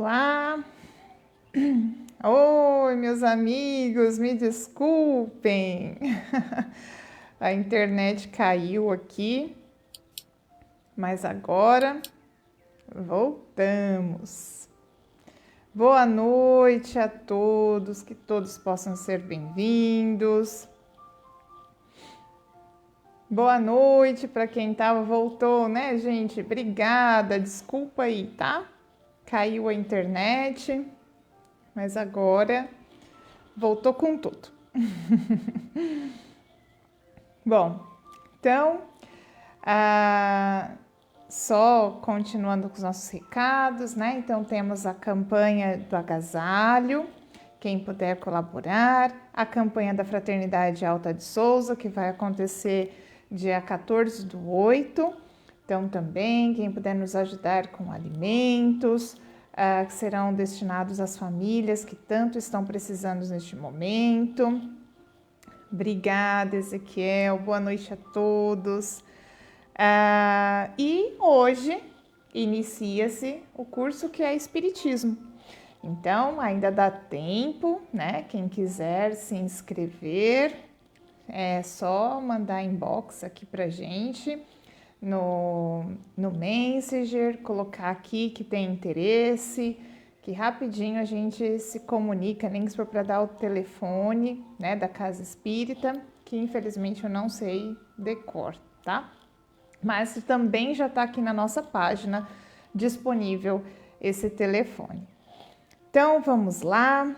Olá! Oi, meus amigos, me desculpem. A internet caiu aqui, mas agora voltamos. Boa noite a todos, que todos possam ser bem-vindos. Boa noite para quem voltou, né, gente? Obrigada, desculpa aí, tá? Caiu a internet, mas agora voltou com tudo. Bom, então, só continuando com os nossos recados, né? Então, temos a campanha do agasalho, quem puder colaborar, a campanha da Fraternidade Alta de Souza, que vai acontecer dia 14/8. Então, também, quem puder nos ajudar com alimentos, que serão destinados às famílias que tanto estão precisando neste momento. Obrigada, Ezequiel. Boa noite a todos. E hoje inicia-se o curso que é Espiritismo. Então, ainda dá tempo, né? Quem quiser se inscrever, é só mandar inbox aqui pra gente no Messenger, colocar aqui que tem interesse, que rapidinho a gente se comunica, nem que for para dar o telefone, né, da Casa Espírita, que infelizmente eu não sei decor, tá? Mas também já está aqui na nossa página disponível esse telefone. Então vamos lá,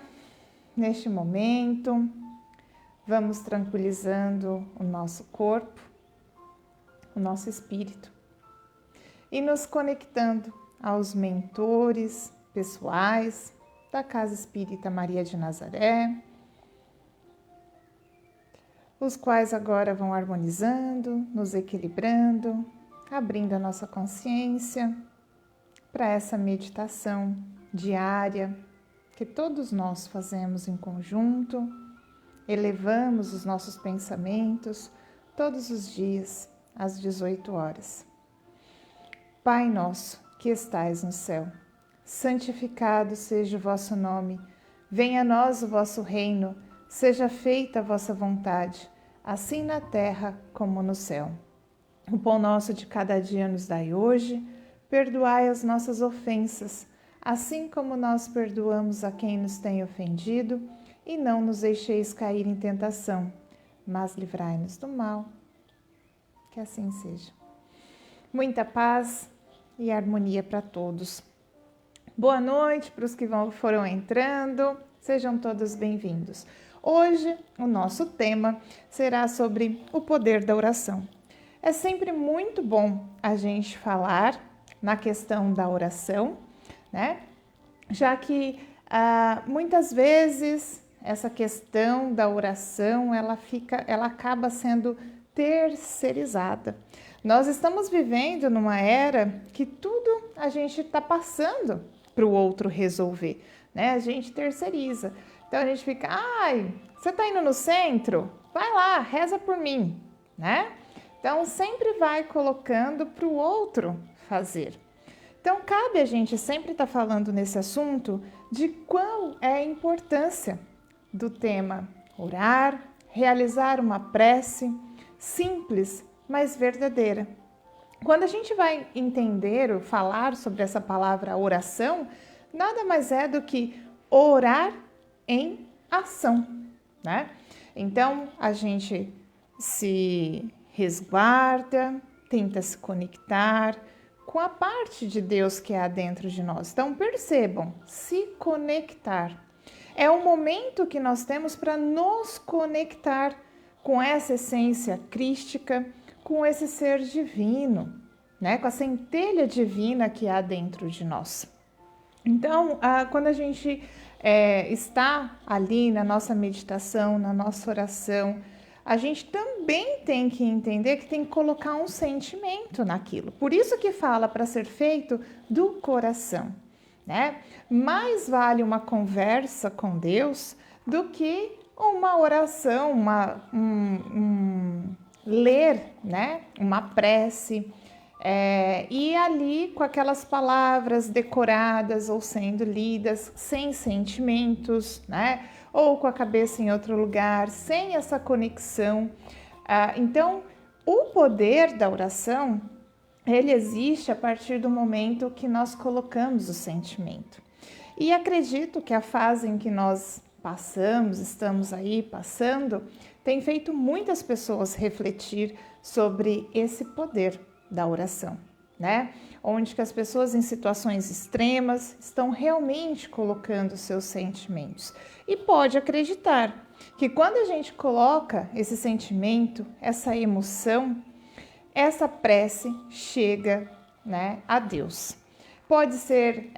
neste momento, vamos tranquilizando o nosso corpo, o nosso espírito e nos conectando aos mentores pessoais da Casa Espírita Maria de Nazaré, os quais agora vão harmonizando, nos equilibrando, abrindo a nossa consciência para essa meditação diária que todos nós fazemos em conjunto, elevamos os nossos pensamentos todos os dias às 18 horas. Pai nosso, que estais no céu, santificado seja o vosso nome, venha a nós o vosso reino, seja feita a vossa vontade, assim na terra como no céu. O pão nosso de cada dia nos dai hoje, perdoai as nossas ofensas, assim como nós perdoamos a quem nos tem ofendido, e não nos deixeis cair em tentação, mas livrai-nos do mal. Que assim seja. Muita paz e harmonia para todos. Boa noite para os que foram entrando, sejam todos bem-vindos. Hoje o nosso tema será sobre o poder da oração. É sempre muito bom a gente falar na questão da oração, né? Já que muitas vezes essa questão da oração ela acaba sendo terceirizada. Nós estamos vivendo numa era que tudo a gente está passando para o outro resolver, né? A gente terceiriza. Então a gente fica, você está indo no centro? Vai lá, reza por mim, né? Então sempre vai colocando para o outro fazer. Então cabe a gente sempre estar falando nesse assunto de qual é a importância do tema orar, realizar uma prece simples, mas verdadeira. Quando a gente vai entender ou falar sobre essa palavra oração, nada mais é do que orar em ação, né? Então, a gente se resguarda, tenta se conectar com a parte de Deus que há dentro de nós. Então, percebam, se conectar. É o momento que nós temos para nos conectar com essa essência crística, com esse ser divino, né? Com a centelha divina que há dentro de nós. Então, quando a gente está ali na nossa meditação, na nossa oração, a gente também tem que entender que tem que colocar um sentimento naquilo. Por isso que fala para ser feito do coração, né? Mais vale uma conversa com Deus do que uma oração, ler, né? Uma prece, E ali, com aquelas palavras decoradas ou sendo lidas, sem sentimentos, né? Ou com a cabeça em outro lugar, sem essa conexão. Então, o poder da oração, ele existe a partir do momento que nós colocamos o sentimento. E acredito que a fase em que nós estamos aí passando, tem feito muitas pessoas refletir sobre esse poder da oração, né? Onde que as pessoas em situações extremas estão realmente colocando seus sentimentos. E pode acreditar que quando a gente coloca esse sentimento, essa emoção, essa prece chega, né, a Deus. Pode ser,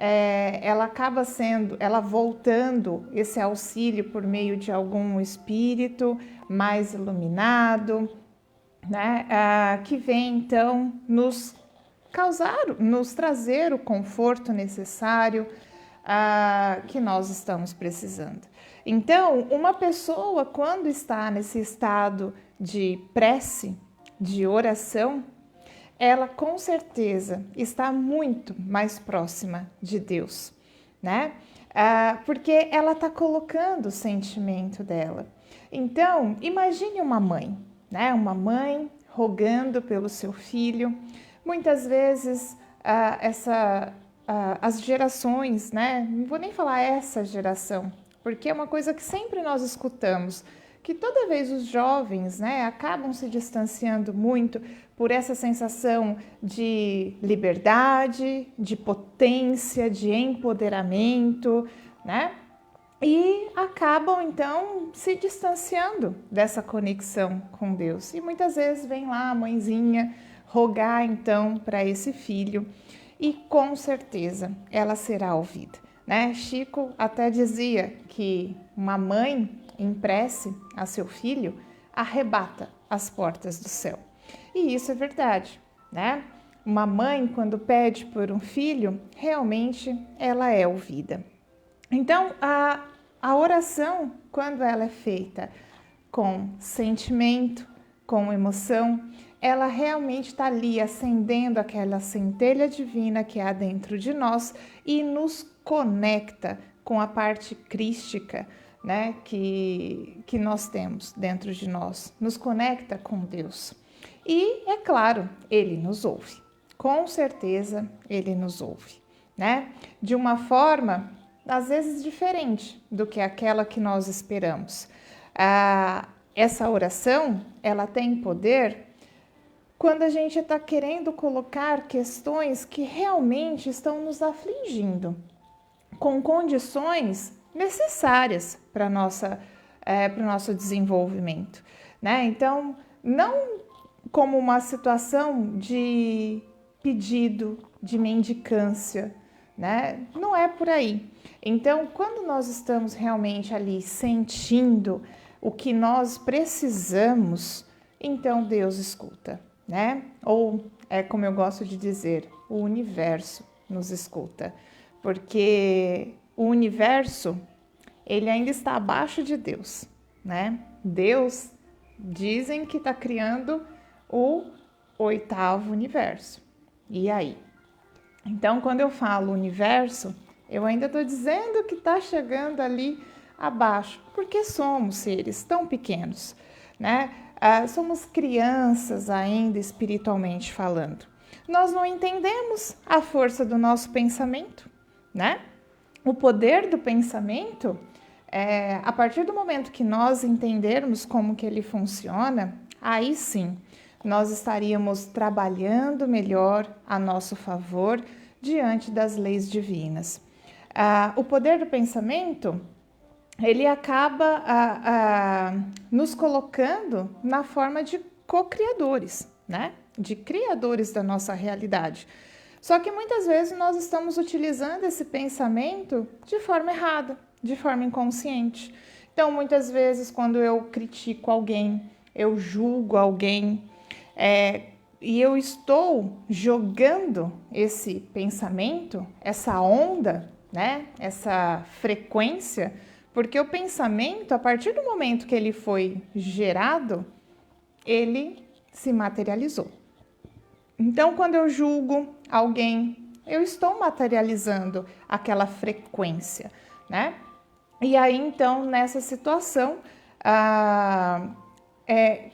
ela voltando esse auxílio por meio de algum espírito mais iluminado, né, que vem então nos trazer o conforto necessário que nós estamos precisando. Então, uma pessoa, quando está nesse estado de prece, de oração, ela com certeza está muito mais próxima de Deus, né? Porque ela está colocando o sentimento dela. Então, imagine uma mãe, né? Uma mãe rogando pelo seu filho. Muitas vezes, as gerações, né? Não vou nem falar essa geração, porque é uma coisa que sempre nós escutamos, que toda vez os jovens, né, acabam se distanciando muito por essa sensação de liberdade, de potência, de empoderamento, né? E acabam então se distanciando dessa conexão com Deus. E muitas vezes vem lá a mãezinha rogar então para esse filho e com certeza ela será ouvida, né? Chico até dizia que uma mãe em prece a seu filho arrebata as portas do céu. E isso é verdade, né? Uma mãe, quando pede por um filho, realmente ela é ouvida. Então, a oração, quando ela é feita com sentimento, com emoção, ela realmente está ali acendendo aquela centelha divina que há dentro de nós e nos conecta com a parte crística, né, que nós temos dentro de nós, nos conecta com Deus. E, é claro, Ele nos ouve. Com certeza, Ele nos ouve, né? De uma forma, às vezes, diferente do que aquela que nós esperamos. Essa oração, ela tem poder quando a gente está querendo colocar questões que realmente estão nos afligindo, com condições necessárias para o nosso desenvolvimento, né? Então, não como uma situação de pedido, de mendicância, né? Não é por aí. Então, quando nós estamos realmente ali sentindo o que nós precisamos, então Deus escuta, né? Ou, como eu gosto de dizer, o universo nos escuta, porque o universo, ele ainda está abaixo de Deus, né? Deus, dizem que está criando o 8º universo. E aí? Então, quando eu falo universo, eu ainda estou dizendo que está chegando ali abaixo, porque somos seres tão pequenos, né? Somos crianças ainda espiritualmente falando. Nós não entendemos a força do nosso pensamento, né? O poder do pensamento, a partir do momento que nós entendermos como que ele funciona, aí sim, nós estaríamos trabalhando melhor a nosso favor diante das leis divinas. O poder do pensamento, ele acaba nos colocando na forma de co-criadores, né? De criadores da nossa realidade. Só que muitas vezes nós estamos utilizando esse pensamento de forma errada, de forma inconsciente. Então, muitas vezes, quando eu critico alguém, eu julgo alguém, e eu estou jogando esse pensamento, essa onda, né? Essa frequência, porque o pensamento, a partir do momento que ele foi gerado, ele se materializou. Então, quando eu julgo alguém, eu estou materializando aquela frequência, né? E aí, então, nessa situação,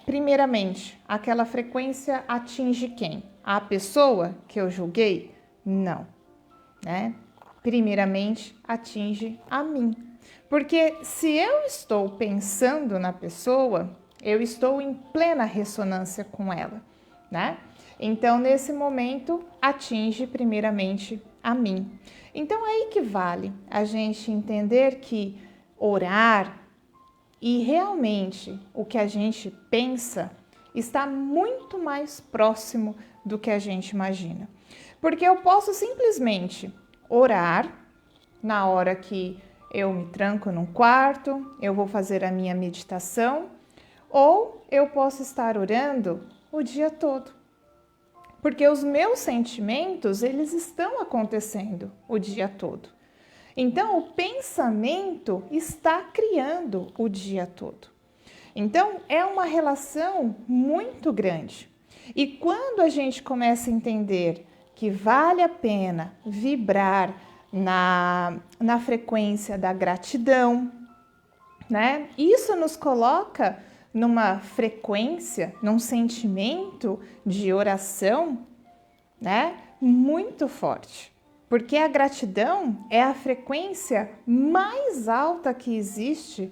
primeiramente, aquela frequência atinge quem? A pessoa que eu julguei? Não, né? Primeiramente, atinge a mim. Porque se eu estou pensando na pessoa, eu estou em plena ressonância com ela, né? Então, nesse momento, atinge primeiramente a mim. Então, é aí que vale a gente entender que orar e realmente o que a gente pensa está muito mais próximo do que a gente imagina. Porque eu posso simplesmente orar na hora que eu me tranco num quarto, eu vou fazer a minha meditação, ou eu posso estar orando o dia todo. Porque os meus sentimentos, eles estão acontecendo o dia todo. Então, o pensamento está criando o dia todo. Então, é uma relação muito grande. E quando a gente começa a entender que vale a pena vibrar na frequência da gratidão, né? Isso nos coloca numa frequência, num sentimento de oração, né? Muito forte. Porque a gratidão é a frequência mais alta que existe,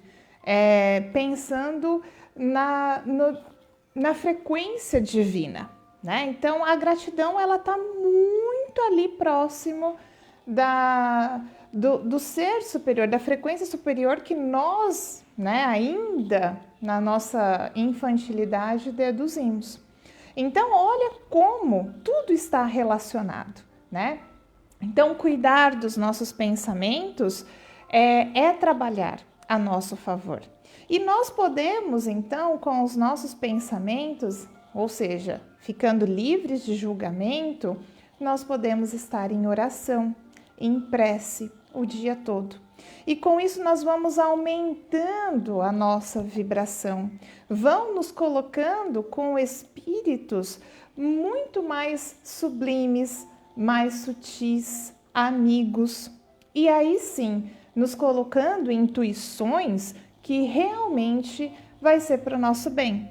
pensando na frequência divina, né? Então, a gratidão, ela está muito ali próximo do ser superior, da frequência superior que nós, né, ainda na nossa infantilidade deduzimos. Então, olha como tudo está relacionado, né? Então, cuidar dos nossos pensamentos é trabalhar a nosso favor. E nós podemos, então, com os nossos pensamentos, ou seja, ficando livres de julgamento, nós podemos estar em oração, em prece o dia todo. E com isso nós vamos aumentando a nossa vibração, vão nos colocando com espíritos muito mais sublimes, mais sutis, amigos. E aí sim, nos colocando em intuições que realmente vai ser para o nosso bem.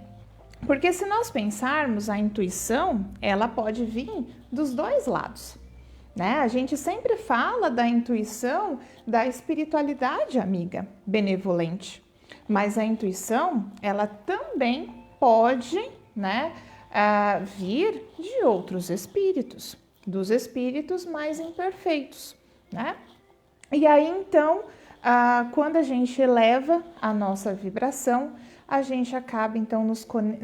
Porque se nós pensarmos, a intuição, ela pode vir dos dois lados, né? A gente sempre fala da intuição, da espiritualidade amiga, benevolente. Mas a intuição, ela também pode, né, vir de outros espíritos, dos espíritos mais imperfeitos, né? E aí, então, quando a gente eleva a nossa vibração, a gente acaba, então,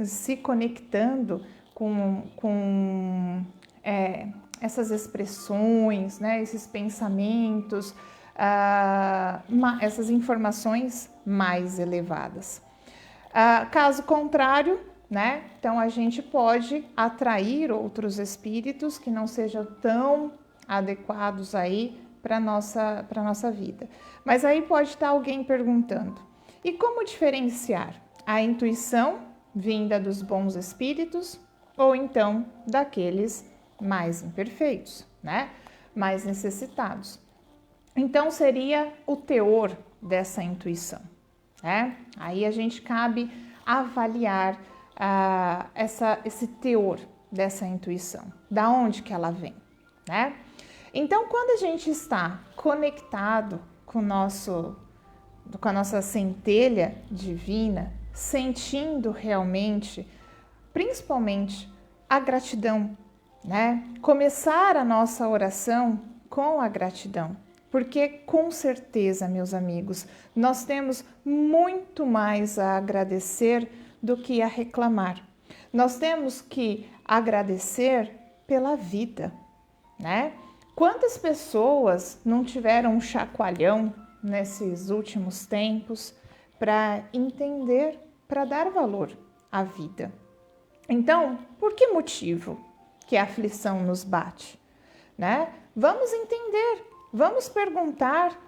se conectando com essas expressões, né, esses pensamentos, essas informações mais elevadas. Caso contrário, né, então a gente pode atrair outros espíritos que não sejam tão adequados aí para nossa vida. Mas aí pode estar alguém perguntando: e como diferenciar a intuição vinda dos bons espíritos ou então daqueles mais imperfeitos, né? Mais necessitados? Então seria o teor dessa intuição, né? Aí a gente cabe avaliar esse teor dessa intuição, da onde que ela vem, né? Então, quando a gente está conectado com a nossa centelha divina, sentindo realmente, principalmente, a gratidão, né? Começar a nossa oração com a gratidão, porque com certeza, meus amigos, nós temos muito mais a agradecer do que a reclamar. Nós temos que agradecer pela vida, né? Quantas pessoas não tiveram um chacoalhão nesses últimos tempos para entender, para dar valor à vida? Então, por que motivo que a aflição nos bate, né? Vamos entender, vamos perguntar,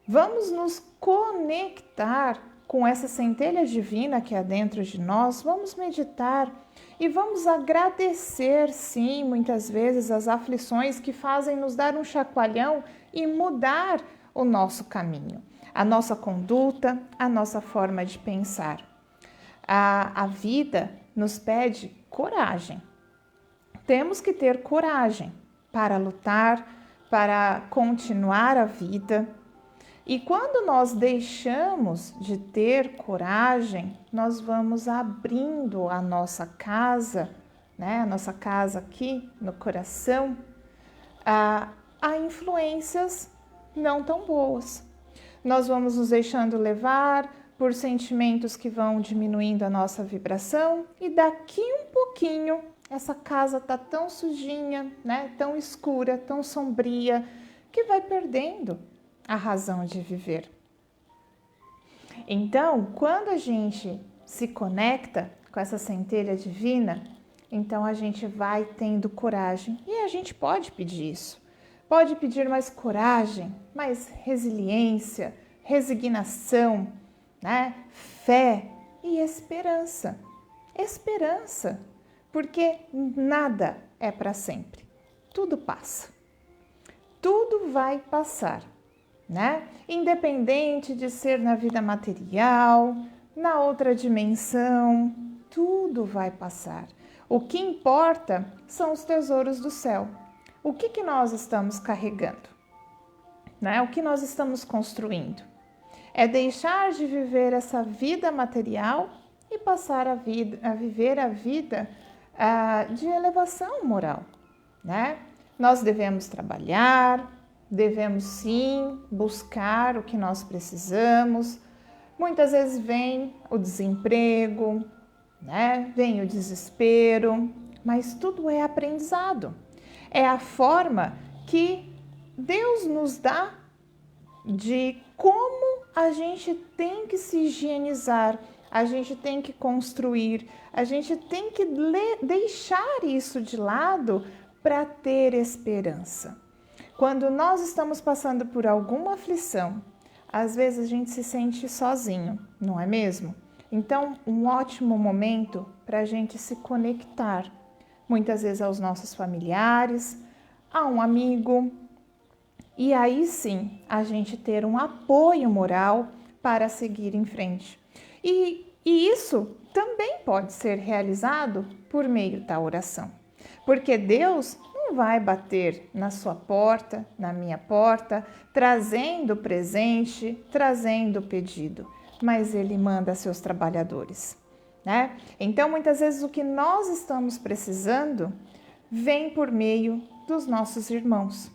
vamos nos conectar com essa centelha divina que há dentro de nós, vamos meditar E vamos agradecer, sim, muitas vezes as aflições que fazem nos dar um chacoalhão e mudar o nosso caminho, a nossa conduta, a nossa forma de pensar. A vida nos pede coragem. Temos que ter coragem para lutar, para continuar a vida. E quando nós deixamos de ter coragem, nós vamos abrindo a nossa casa, né? A nossa casa aqui no coração, a influências não tão boas. Nós vamos nos deixando levar por sentimentos que vão diminuindo a nossa vibração e daqui um pouquinho essa casa tá tão sujinha, né? Tão escura, tão sombria, que vai perdendo a razão de viver. Então, quando a gente se conecta com essa centelha divina, então a gente vai tendo coragem. E a gente pode pedir isso. Pode pedir mais coragem, mais resiliência, resignação, né? Fé e esperança. Esperança, porque nada é para sempre. Tudo passa. Tudo vai passar, né? Independente de ser na vida material, na outra dimensão, tudo vai passar. O que importa são os tesouros do céu. O que nós estamos carregando, né? O que nós estamos construindo? É deixar de viver essa vida material e passar a viver a vida de elevação moral, né? Nós devemos trabalhar, devemos sim buscar o que nós precisamos. Muitas vezes vem o desemprego, né? Vem o desespero, mas tudo é aprendizado. É a forma que Deus nos dá de como a gente tem que se higienizar, a gente tem que construir, a gente tem que deixar isso de lado para ter esperança. Quando nós estamos passando por alguma aflição, às vezes a gente se sente sozinho, não é mesmo? Então, um ótimo momento para a gente se conectar, muitas vezes aos nossos familiares, a um amigo, e aí sim a gente ter um apoio moral para seguir em frente. E isso também pode ser realizado por meio da oração, porque Deus não vai bater na sua porta, na minha porta, trazendo presente, trazendo pedido, mas Ele manda seus trabalhadores, né? Então, muitas vezes o que nós estamos precisando vem por meio dos nossos irmãos,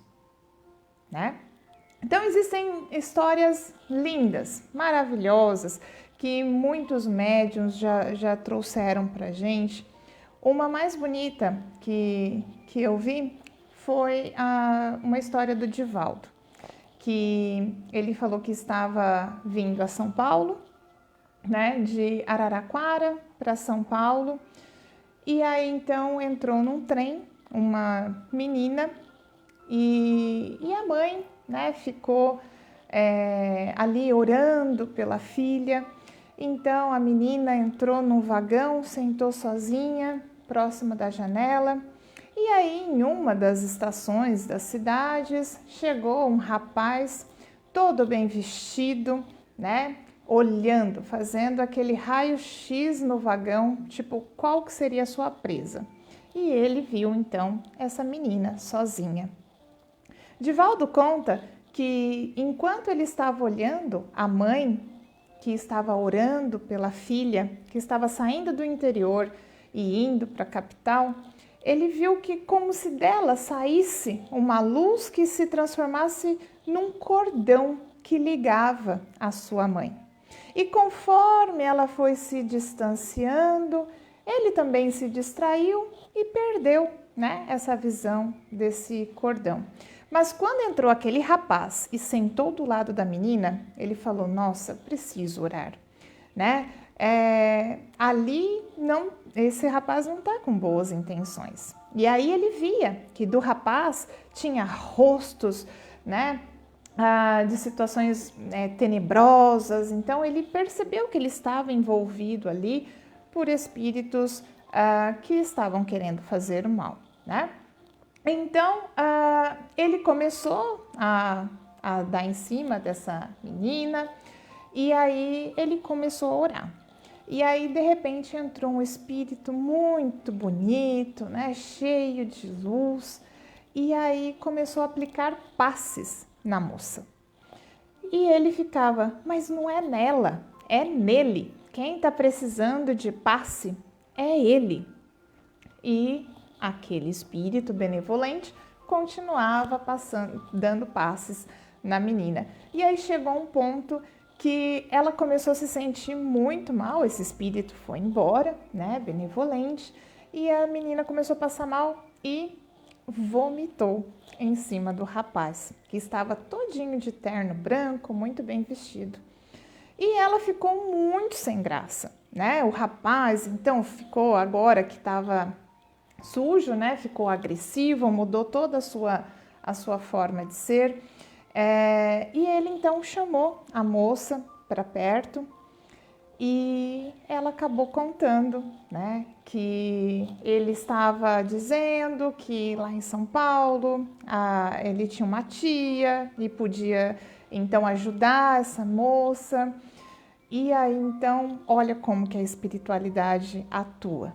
né? Então, existem histórias lindas, maravilhosas, que muitos médiuns já trouxeram para gente. Uma mais bonita que eu vi foi uma história do Divaldo, que ele falou que estava vindo a São Paulo, né, de Araraquara para São Paulo, e aí então entrou num trem uma menina e a mãe, né, ficou ali orando pela filha. Então a menina entrou no vagão, sentou sozinha, próxima da janela, e aí em uma das estações das cidades chegou um rapaz todo bem vestido, né, olhando, fazendo aquele raio-x no vagão, tipo, qual que seria a sua presa? E ele viu então essa menina sozinha. Divaldo conta que enquanto ele estava olhando a mãe, que estava orando pela filha, que estava saindo do interior e indo para a capital, ele viu que como se dela saísse uma luz que se transformasse num cordão que ligava a sua mãe. E conforme ela foi se distanciando, ele também se distraiu e perdeu, né, essa visão desse cordão. Mas quando entrou aquele rapaz e sentou do lado da menina, ele falou, nossa, preciso orar, né? Ali, esse rapaz não está com boas intenções. E aí ele via que do rapaz tinha rostos, né, de situações tenebrosas. Então ele percebeu que ele estava envolvido ali por espíritos que estavam querendo fazer o mal, né? Então, ele começou a dar em cima dessa menina e aí ele começou a orar. E aí, de repente, entrou um espírito muito bonito, né? Cheio de luz, e aí começou a aplicar passes na moça. E ele ficava, mas não é nela, é nele. Quem está precisando de passe é ele. E aquele espírito benevolente continuava dando passes na menina. E aí chegou um ponto que ela começou a se sentir muito mal, esse espírito foi embora, né, benevolente, e a menina começou a passar mal e vomitou em cima do rapaz, que estava todinho de terno branco, muito bem vestido. E ela ficou muito sem graça, né? O rapaz, então, ficou agora que estava sujo, né? Ficou agressivo, mudou toda a sua forma de ser. E ele então chamou a moça para perto e ela acabou contando, né, que ele estava dizendo que lá em São Paulo ele tinha uma tia e podia então ajudar essa moça. E aí então, olha como que a espiritualidade atua.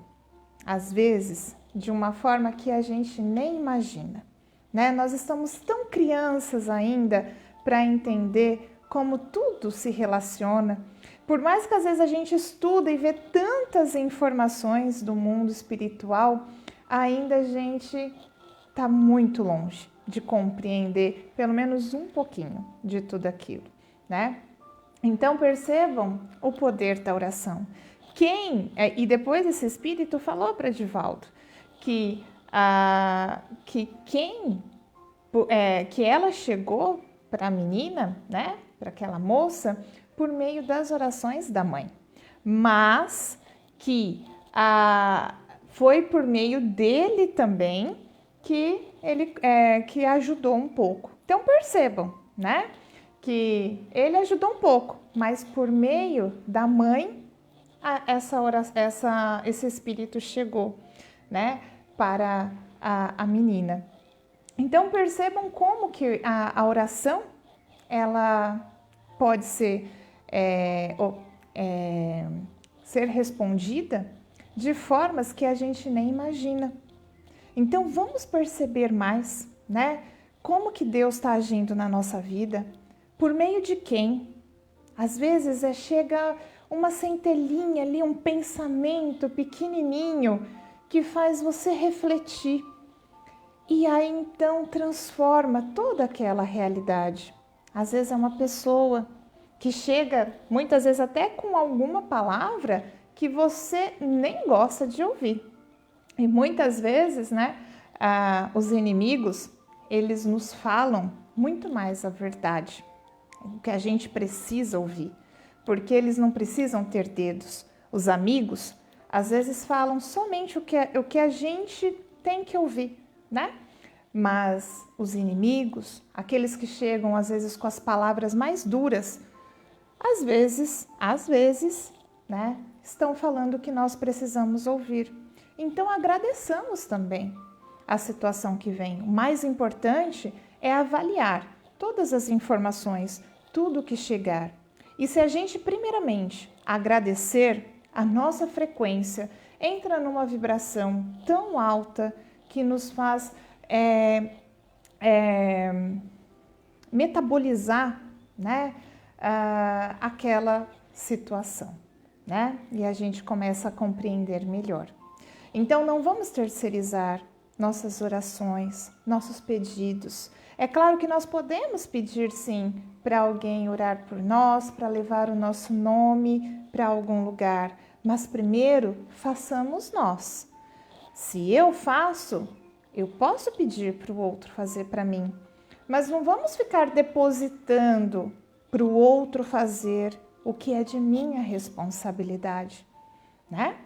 Às vezes, de uma forma que a gente nem imagina, né? Nós estamos tão crianças ainda para entender como tudo se relaciona. Por mais que às vezes a gente estuda e vê tantas informações do mundo espiritual, ainda a gente está muito longe de compreender pelo menos um pouquinho de tudo aquilo, né? Então percebam o poder da oração. E depois esse espírito falou para Divaldo que ela chegou para a menina, né, para aquela moça, por meio das orações da mãe, mas que foi por meio dele também que ele que ajudou um pouco. Então percebam, né, que ele ajudou um pouco, mas por meio da mãe esse espírito chegou, né, para a menina. Então percebam como que a oração ela pode ser ser respondida de formas que a gente nem imagina. Então vamos perceber mais, né, como que Deus está agindo na nossa vida, por meio de quem? Às vezes chega uma centelhinha ali, um pensamento pequenininho que faz você refletir e aí então transforma toda aquela realidade. Às vezes é uma pessoa que chega, muitas vezes até com alguma palavra que você nem gosta de ouvir. E muitas vezes, né, os inimigos, eles nos falam muito mais a verdade, o que a gente precisa ouvir, porque eles não precisam ter dedos. Os amigos, às vezes, falam somente o que a gente tem que ouvir, né? Mas os inimigos, aqueles que chegam, às vezes, com as palavras mais duras, às vezes, né, estão falando o que nós precisamos ouvir. Então, agradeçamos também a situação que vem. O mais importante é avaliar todas as informações, tudo que chegar. E se a gente, primeiramente, agradecer, a nossa frequência entra numa vibração tão alta que nos faz metabolizar, né, aquela situação, né? E a gente começa a compreender melhor. Então, não vamos terceirizar nossas orações, nossos pedidos. É claro que nós podemos pedir, sim, para alguém orar por nós, para levar o nosso nome para algum lugar, mas primeiro façamos nós. Se eu faço, eu posso pedir para o outro fazer para mim, mas não vamos ficar depositando para o outro fazer o que é de minha responsabilidade, né?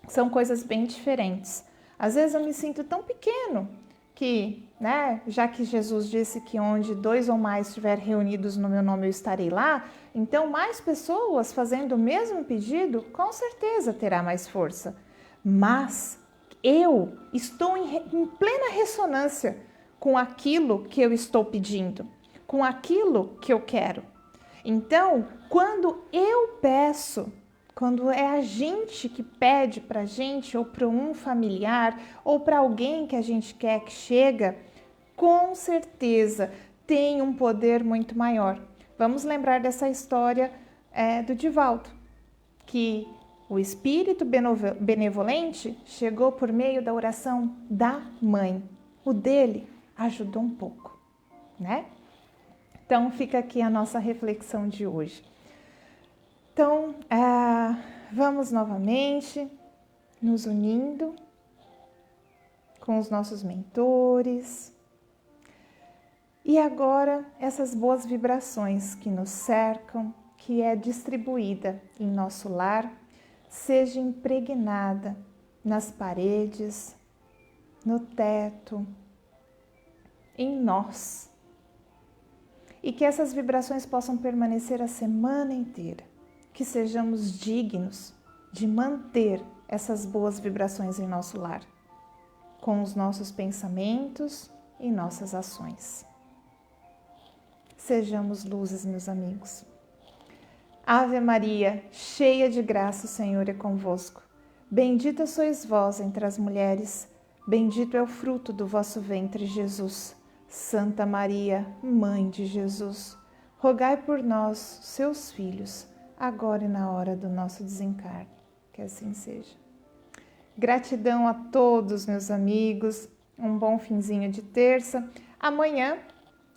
São coisas bem diferentes. Às vezes eu me sinto tão pequeno que, né, já que Jesus disse que onde 2 ou mais estiver reunidos no meu nome eu estarei lá, então mais pessoas fazendo o mesmo pedido, com certeza terá mais força. mas eu estou em plena ressonância com aquilo que eu estou pedindo, com aquilo que eu quero. Então, quando eu peço, quando é a gente que pede para a gente, ou para um familiar, ou para alguém que a gente quer que chega, com certeza tem um poder muito maior. Vamos lembrar dessa história do Divaldo, que o espírito benevolente chegou por meio da oração da mãe. O dele ajudou um pouco, né? Então, fica aqui a nossa reflexão de hoje. Então, vamos novamente nos unindo com os nossos mentores. E agora, essas boas vibrações que nos cercam, que é distribuída em nosso lar, seja impregnada nas paredes, no teto, em nós. E que essas vibrações possam permanecer a semana inteira. Que sejamos dignos de manter essas boas vibrações em nosso lar, com os nossos pensamentos e nossas ações. Sejamos luzes, meus amigos. Ave Maria, cheia de graça, o Senhor é convosco. Bendita sois vós entre as mulheres, bendito é o fruto do vosso ventre, Jesus. Santa Maria, Mãe de Jesus, rogai por nós, seus filhos, agora e na hora do nosso desencarne. Que assim seja. Gratidão a todos, meus amigos. Um bom finzinho de terça. Amanhã,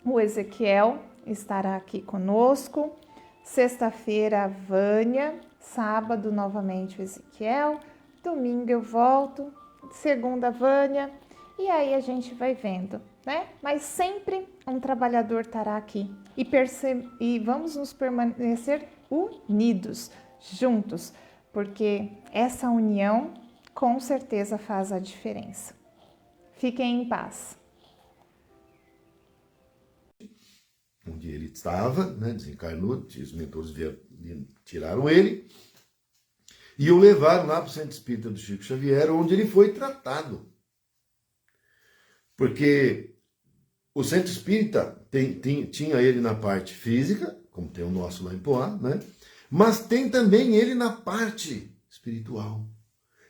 o Ezequiel estará aqui conosco. Sexta-feira, a Vânia. Sábado, novamente, o Ezequiel. Domingo eu volto. Segunda, a Vânia. E aí a gente vai vendo, né? Mas sempre um trabalhador estará aqui. E vamos nos permanecer unidos, juntos, porque essa união com certeza faz a diferença. Fiquem em paz. Onde ele estava, né, desencarnou, os mentores tiraram ele e o levaram lá para o Centro Espírita do Chico Xavier, onde ele foi tratado. Porque o Centro Espírita tinha ele na parte física, como tem o nosso lá em Poá, né? Mas tem também ele na parte espiritual.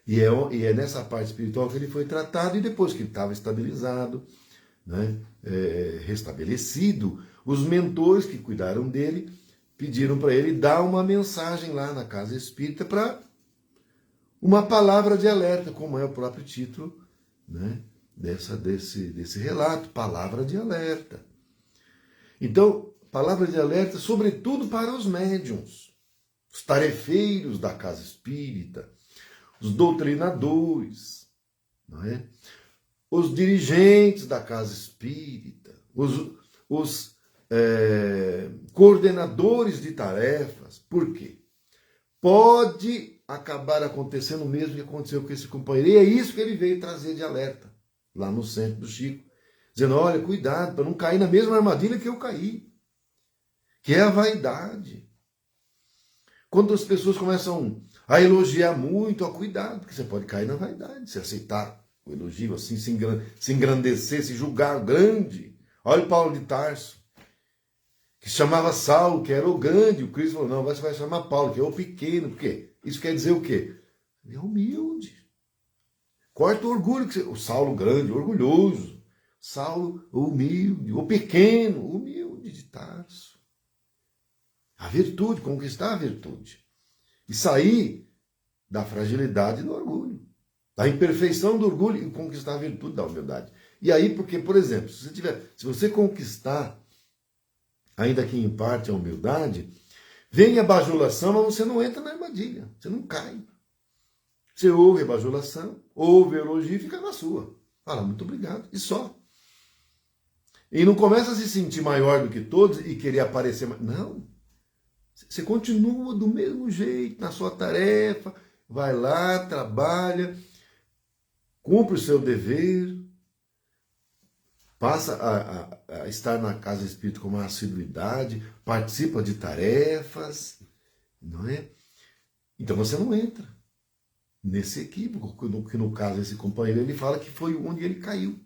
E é nessa parte espiritual que ele foi tratado, e depois que ele estava estabilizado, né, restabelecido, os mentores que cuidaram dele pediram para ele dar uma mensagem lá na Casa Espírita para uma palavra de alerta, como é o próprio título, né, desse relato, palavra de alerta. Então, palavra de alerta, sobretudo para os médiuns, os tarefeiros da Casa Espírita, os doutrinadores, não é? Os dirigentes da Casa Espírita, os coordenadores de tarefas. Por quê? Pode acabar acontecendo o mesmo que aconteceu com esse companheiro. E é isso que ele veio trazer de alerta, lá no centro do Chico. Dizendo, olha, cuidado para não cair na mesma armadilha que eu caí, que é a vaidade. Quando as pessoas começam a elogiar muito, ó, cuidado, porque você pode cair na vaidade, se aceitar o elogio assim, se engrandecer, se julgar grande. Olha o Paulo de Tarso, que chamava Saulo, que era o grande. O Cristo falou, não, você vai chamar Paulo, que é o pequeno. Por quê? Isso quer dizer o quê? Ele é humilde. Corta o orgulho, o Saulo grande, orgulhoso. Saulo humilde, o pequeno, humilde de Tarso. A virtude, conquistar a virtude. E sair da fragilidade e do orgulho. Da imperfeição do orgulho e conquistar a virtude da humildade. E aí, porque, por exemplo, se você conquistar, ainda que em parte, a humildade, vem a bajulação, mas você não entra na armadilha, você não cai. Você ouve a bajulação, ouve o elogio e fica na sua. Fala, muito obrigado, e só. E não começa a se sentir maior do que todos e querer aparecer mais. Não. Você continua do mesmo jeito, na sua tarefa, vai lá, trabalha, cumpre o seu dever, passa a estar na Casa Espírita com uma assiduidade, participa de tarefas, não é? Então você não entra. nesse equívoco, que no caso esse companheiro ele fala que foi onde ele caiu.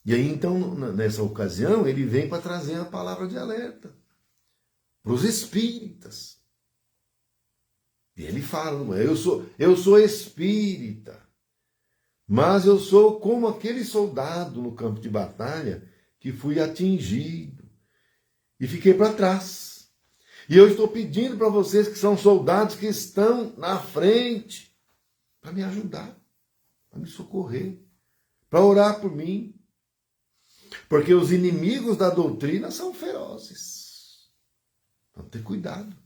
E aí então, nessa ocasião, ele vem para trazer a palavra de alerta para os espíritas. E ele fala, eu sou espírita, mas eu sou como aquele soldado no campo de batalha que fui atingido e fiquei para trás. E eu estou pedindo para vocês que são soldados que estão na frente para me ajudar, para me socorrer, para orar por mim. Porque os inimigos da doutrina são ferozes. Então, ter cuidado.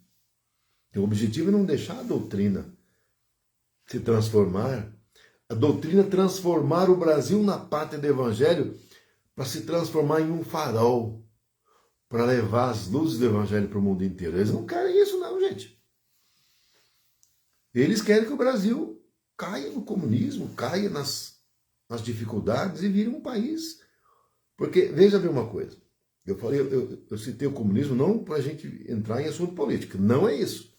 O objetivo é não deixar a doutrina se transformar, a doutrina transformar o Brasil na pátria do Evangelho para se transformar em um farol, para levar as luzes do Evangelho para o mundo inteiro. Eles não querem isso não, gente. Eles querem que o Brasil caia no comunismo, caia nas dificuldades e vire um país. Porque, veja bem uma coisa, eu citei o comunismo não para a gente entrar em assunto político, não é isso.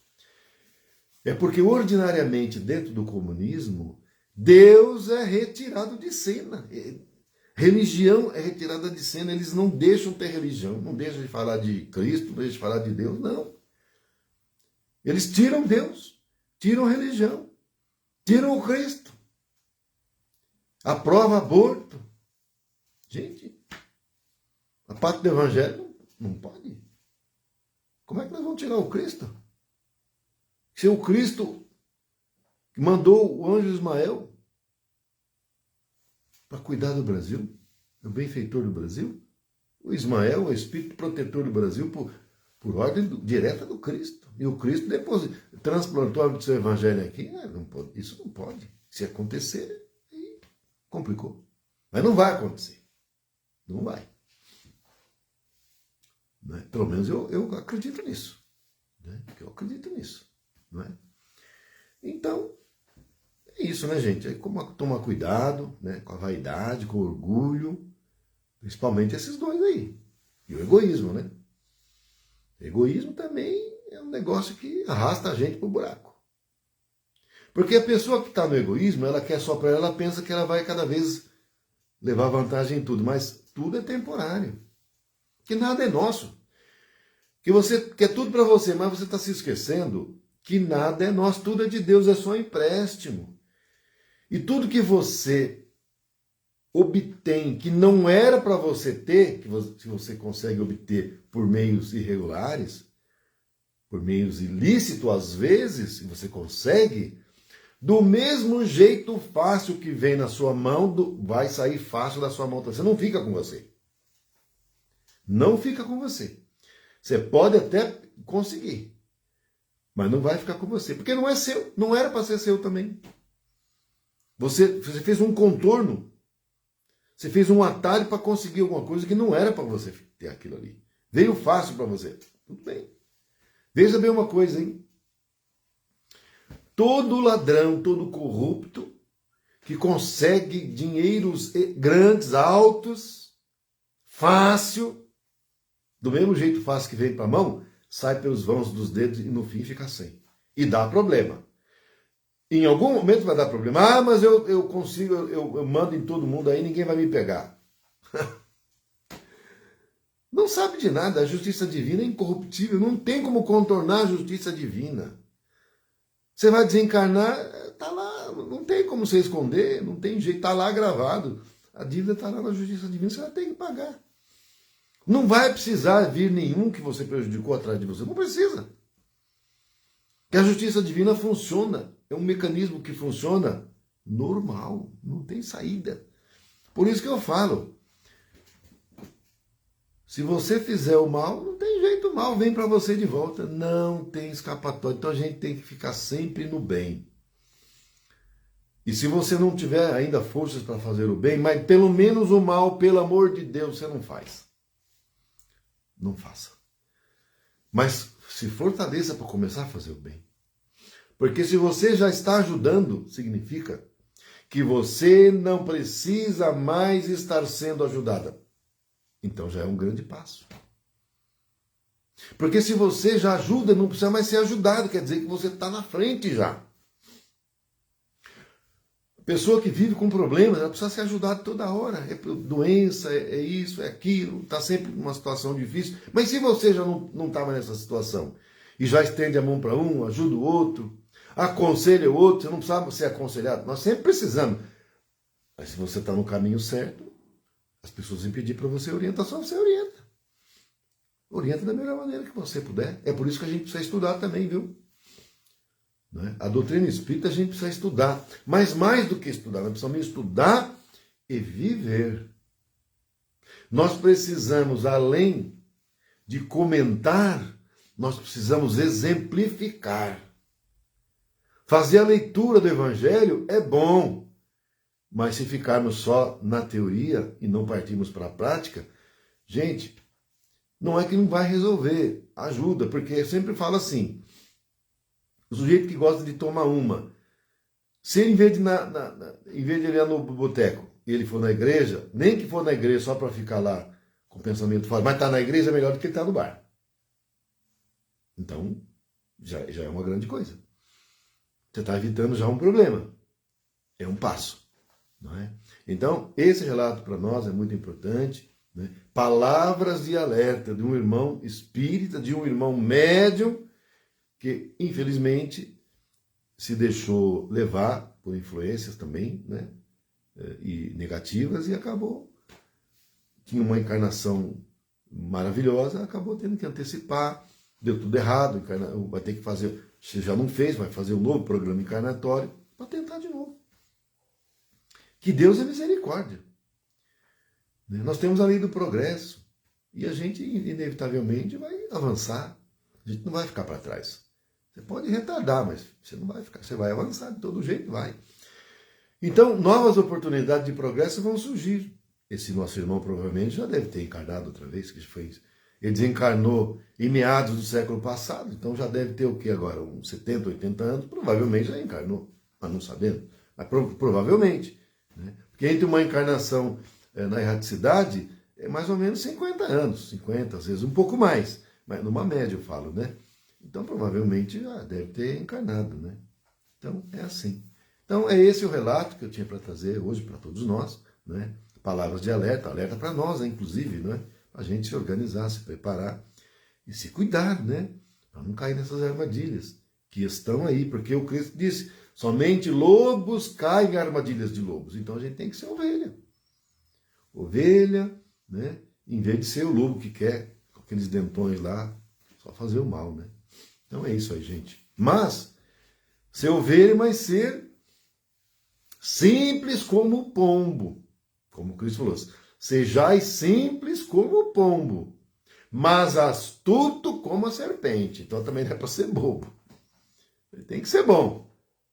É porque ordinariamente dentro do comunismo, Deus é retirado de cena. Religião é retirada de cena, eles não deixam ter religião, não deixam de falar de Cristo, não deixam de falar de Deus, não. Eles tiram Deus, tiram religião, tiram o Cristo. Aprova aborto. Gente, a parte do Evangelho não pode. Como é que nós vamos tirar o Cristo? Se o Cristo mandou o anjo Ismael para cuidar do Brasil, o benfeitor do Brasil, o Ismael é o espírito protetor do Brasil por ordem direta do Cristo. E o Cristo depois transplantou o seu Evangelho aqui. Não pode, isso não pode. Se acontecer, aí complicou. Mas não vai acontecer. Não vai. Né? Pelo menos eu acredito nisso. Né? Eu acredito nisso. Não é? Então, é isso, né, gente? Aí como tomar cuidado, né, com a vaidade, com o orgulho, principalmente esses dois aí. E o egoísmo, né? O egoísmo também é um negócio que arrasta a gente pro buraco. Porque a pessoa que está no egoísmo, ela quer só para ela pensa que ela vai cada vez levar vantagem em tudo, mas tudo é temporário. Que nada é nosso. Que você quer tudo para você, mas você está se esquecendo que nada é nosso, tudo é de Deus, é só empréstimo. E tudo que você obtém, que não era para você ter, se você consegue obter por meios irregulares, por meios ilícitos às vezes, se você consegue, do mesmo jeito fácil que vem na sua mão, vai sair fácil da sua mão. Você não fica com você. Não fica com você. Você pode até conseguir, mas não vai ficar com você, porque não é seu, não era para ser seu também. Você fez um contorno, você fez um atalho para conseguir alguma coisa que não era para você ter aquilo ali. Veio fácil para você. Tudo bem. Veja bem uma coisa, hein? Todo ladrão, todo corrupto que consegue dinheiros grandes, altos, fácil, do mesmo jeito fácil que vem para a mão, sai pelos vãos dos dedos e no fim fica sem. E dá problema. Em algum momento vai dar problema. Ah, mas eu consigo, eu mando em todo mundo aí, ninguém vai me pegar. Não sabe de nada, a justiça divina é incorruptível, não tem como contornar a justiça divina. Você vai desencarnar, está lá, não tem como você esconder, não tem jeito, está lá gravado. A dívida está lá na justiça divina, você vai ter que pagar. Não vai precisar vir nenhum que você prejudicou atrás de você, não precisa. Porque a justiça divina funciona, é um mecanismo que funciona normal, não tem saída. Por isso que eu falo, se você fizer o mal, não tem jeito, o mal vem para você de volta. Não tem escapatória. Então a gente tem que ficar sempre no bem. E se você não tiver ainda forças para fazer o bem, mas pelo menos o mal, pelo amor de Deus, você não faz. Não faça. Mas se fortaleça para começar a fazer o bem. Porque se você já está ajudando, significa que você não precisa mais estar sendo ajudada. Então já é um grande passo. Porque se você já ajuda, não precisa mais ser ajudado, quer dizer que você está na frente já. Pessoa que vive com problemas, ela precisa ser ajudada toda hora. É doença, é isso, é aquilo, está sempre numa situação difícil. Mas se você já não estava nessa situação e já estende a mão para um, ajuda o outro, aconselha o outro, você não precisava ser aconselhado. Nós sempre precisamos. Mas se você está no caminho certo, as pessoas vêm pedir para você orientação, você orienta. Orienta da melhor maneira que você puder. É por isso que a gente precisa estudar também, viu? A doutrina espírita a gente precisa estudar. Mas mais do que estudar, nós precisamos estudar e viver. Nós precisamos, além de comentar, nós precisamos exemplificar. Fazer a leitura do Evangelho é bom, mas se ficarmos só na teoria e não partirmos para a prática, gente, não é que não vai resolver, ajuda, porque eu sempre falo assim, o sujeito que gosta de tomar uma, se ele, em vez de ele ir no boteco e ele for na igreja, nem que for na igreja só para ficar lá com o pensamento fora, mas está na igreja é melhor do que ele estar no bar. Então, já é uma grande coisa. Você está evitando já um problema. É um passo. Não é? Então, esse relato para nós é muito importante. Né? Palavras de alerta de um irmão espírita, de um irmão médium, que infelizmente se deixou levar por influências também, né? E negativas, e acabou, tinha uma encarnação maravilhosa, acabou tendo que antecipar, deu tudo errado, vai ter que fazer, se já não fez, vai fazer um novo programa encarnatório para tentar de novo. Que Deus é misericórdia. Nós temos a lei do progresso e a gente inevitavelmente vai avançar, a gente não vai ficar para trás. Você pode retardar, mas você não vai ficar, você vai avançar de todo jeito, vai. Então, novas oportunidades de progresso vão surgir. Esse nosso irmão provavelmente já deve ter encarnado outra vez, que foi isso. Ele desencarnou em meados do século passado, então já deve ter o que agora? Uns 70, 80 anos, provavelmente já encarnou, mas não sabendo. Mas provavelmente. Né? Porque entre uma encarnação na erraticidade é mais ou menos 50 anos, 50, às vezes um pouco mais, mas numa média eu falo, né? Então, provavelmente, já deve ter encarnado, né? Então, é assim. Então, é esse o relato que eu tinha para trazer hoje para todos nós, né? Palavras de alerta, alerta para nós, né? Inclusive, né? A gente se organizar, se preparar e se cuidar, né? Para não cair nessas armadilhas que estão aí, porque o Cristo disse, somente lobos caem em armadilhas de lobos. Então, a gente tem que ser ovelha. Ovelha, né? Em vez de ser o lobo que quer, com aqueles dentões lá, só fazer o mal, né? Então é isso aí, gente. Mas, ser ovelha, mas ser simples como o pombo. Como o Cristo falou, sejais simples como o pombo, mas astuto como a serpente. Então também não é para ser bobo. Ele tem que ser bom,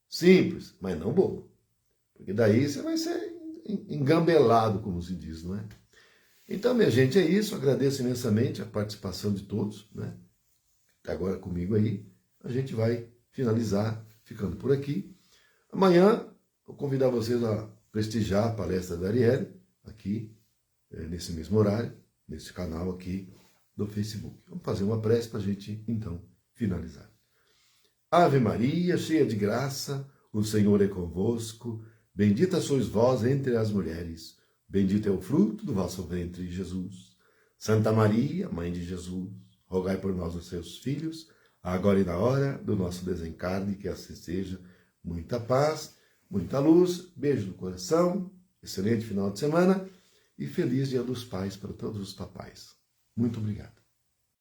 simples, mas não bobo. Porque daí você vai ser engambelado, como se diz, não é? Então, minha gente, é isso. Agradeço imensamente a participação de todos, né? Agora comigo aí, a gente vai finalizar ficando por aqui. Amanhã, vou convidar vocês a prestigiar a palestra da Arielle, aqui, nesse mesmo horário, nesse canal aqui do Facebook. Vamos fazer uma prece para a gente, então, finalizar. Ave Maria, cheia de graça, o Senhor é convosco, bendita sois vós entre as mulheres, bendito é o fruto do vosso ventre, Jesus. Santa Maria, Mãe de Jesus, rogai por nós, os seus filhos, agora e na hora do nosso desencarne, que assim seja. Muita paz, muita luz, beijo no coração, excelente final de semana e feliz Dia dos Pais para todos os papais. Muito obrigado.